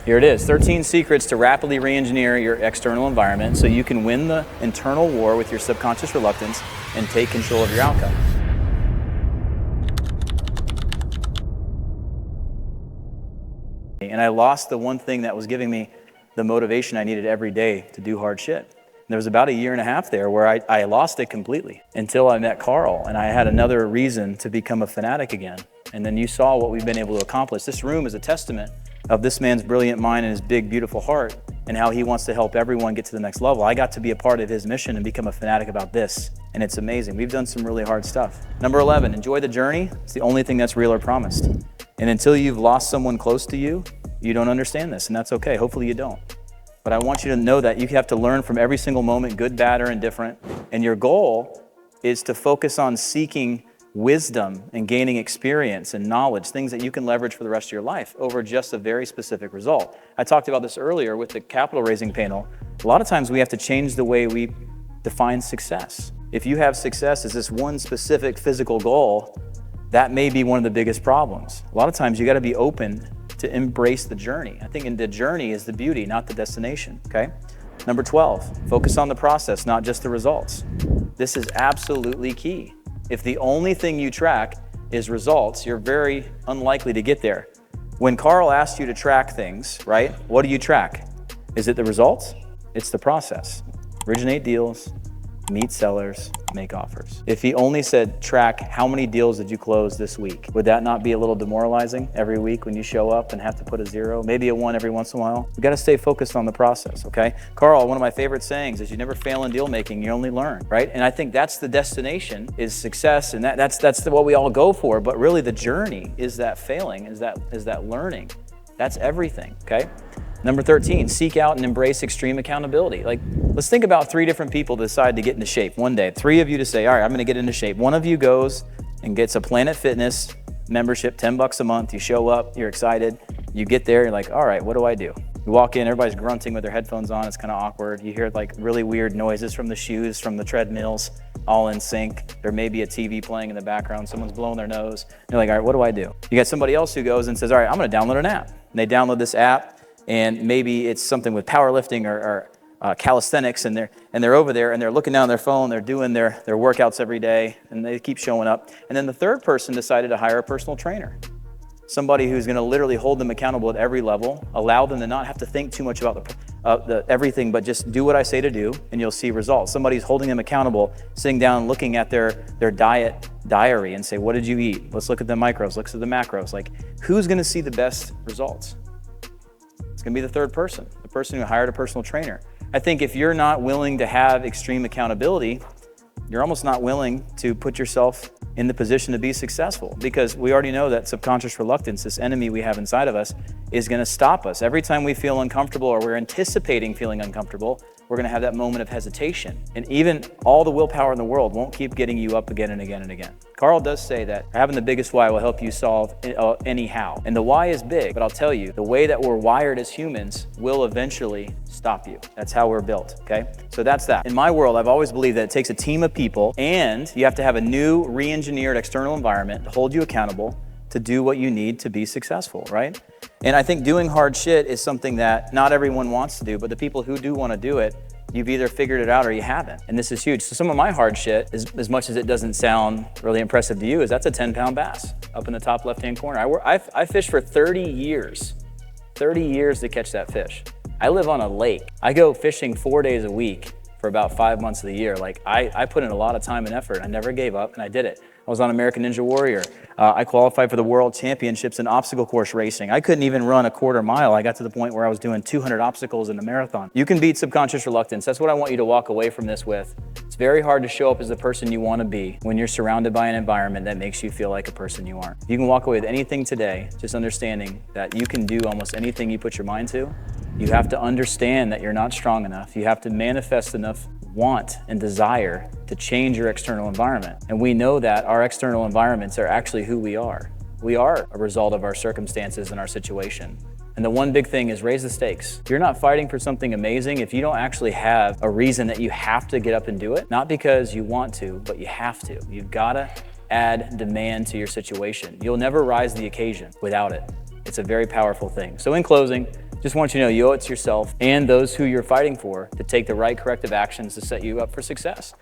Here it is, 13 secrets to rapidly re-engineer your external environment so you can win the internal war with your subconscious reluctance and take control of your outcome. And I lost the one thing that was giving me the motivation I needed every day to do hard shit. There was about a year and a half there where I lost it completely until I met Carl, and I had another reason to become a fanatic again. And then you saw what we've been able to accomplish. This room is a testament of this man's brilliant mind and his big, beautiful heart and how he wants to help everyone get to the next level. I got to be a part of his mission and become a fanatic about this, and it's amazing. We've done some really hard stuff. Number 11, enjoy the journey. It's the only thing that's real or promised. And until you've lost someone close to you, you don't understand this, and that's okay. Hopefully you don't. But I want you to know that you have to learn from every single moment, good, bad, or indifferent. And your goal is to focus on seeking wisdom and gaining experience and knowledge, things that you can leverage for the rest of your life over just a very specific result. I talked about this earlier with the capital raising panel. A lot of times we have to change the way we define success. If you have success as this one specific physical goal, that may be one of the biggest problems. A lot of times you got to be open to embrace the journey. I think in the journey is the beauty, not the destination, okay? Number 12, focus on the process, not just the results. This is absolutely key. If the only thing you track is results, you're very unlikely to get there. When Carl asked you to track things, right? What do you track? Is it the results? It's the process. Originate deals, meet sellers, make offers. If he only said track how many deals did you close this week, would that not be a little demoralizing every week when you show up and have to put a 0, maybe a 1 every once in a while? You gotta stay focused on the process, okay? Carl, one of my favorite sayings is you never fail in deal making, you only learn, right? And I think that's the destination, is success, and that's what we all go for, but really the journey is that failing, is that learning. That's everything, okay? Number 13, seek out and embrace extreme accountability. Like, let's think about 3 different people decide to get into shape one day. 3 of you to say, all right, I'm gonna get into shape. One of you goes and gets a Planet Fitness membership, $10 a month. You show up, you're excited. You get there, you're like, all right, what do I do? You walk in, everybody's grunting with their headphones on. It's kind of awkward. You hear like really weird noises from the shoes, from the treadmills, all in sync. There may be a TV playing in the background. Someone's blowing their nose. You're like, all right, what do I do? You got somebody else who goes and says, all right, I'm gonna download an app. And they download this app, and maybe it's something with powerlifting or calisthenics, and they're over there and they're looking down their phone, they're doing their workouts every day, and they keep showing up. And then the third person decided to hire a personal trainer, somebody who's gonna literally hold them accountable at every level, allow them to not have to think too much about the everything, but just do what I say to do, and you'll see results. Somebody's holding them accountable, sitting down, looking at their diet diary and say, what did you eat? Let's look at the micros, let's look at the macros. Like, who's gonna see the best results? It's gonna be the third person, the person who hired a personal trainer. I think if you're not willing to have extreme accountability, you're almost not willing to put yourself in the position to be successful, because we already know that subconscious reluctance, this enemy we have inside of us, is gonna stop us. Every time we feel uncomfortable or we're anticipating feeling uncomfortable, we're gonna have that moment of hesitation. And even all the willpower in the world won't keep getting you up again and again and again. Carl does say that having the biggest why will help you solve any how. And the why is big, but I'll tell you, the way that we're wired as humans will eventually stop you. That's how we're built, okay? So that's that. In my world, I've always believed that it takes a team of people, and you have to have a new re-engineered external environment to hold you accountable to do what you need to be successful, right? And I think doing hard shit is something that not everyone wants to do, but the people who do want to do it, you've either figured it out or you haven't. And this is huge. So some of my hard shit, as much as it doesn't sound really impressive to you, is that's a 10-pound bass up in the top left-hand corner. I fished for 30 years to catch that fish. I live on a lake. I go fishing 4 days a week for about 5 months of the year. Like, I put in a lot of time and effort. I never gave up, and I did it. I was on American Ninja Warrior. I qualified for the World Championships in obstacle course racing. I couldn't even run a quarter mile. I got to the point where I was doing 200 obstacles in a marathon. You can beat subconscious reluctance. That's what I want you to walk away from this with. It's very hard to show up as the person you want to be when you're surrounded by an environment that makes you feel like a person you aren't. You can walk away with anything today, just understanding that you can do almost anything you put your mind to. You have to understand that you're not strong enough. You have to manifest enough want and desire to change your external environment. And we know that our external environments are actually who we are. We are a result of our circumstances and our situation. And the one big thing is raise the stakes. You're not fighting for something amazing if you don't actually have a reason that you have to get up and do it. Not because you want to, but you have to. You've gotta add demand to your situation. You'll never rise to the occasion without it. It's a very powerful thing. So in closing, Just want you to know you owe it to yourself and those who you're fighting for to take the right corrective actions to set you up for success.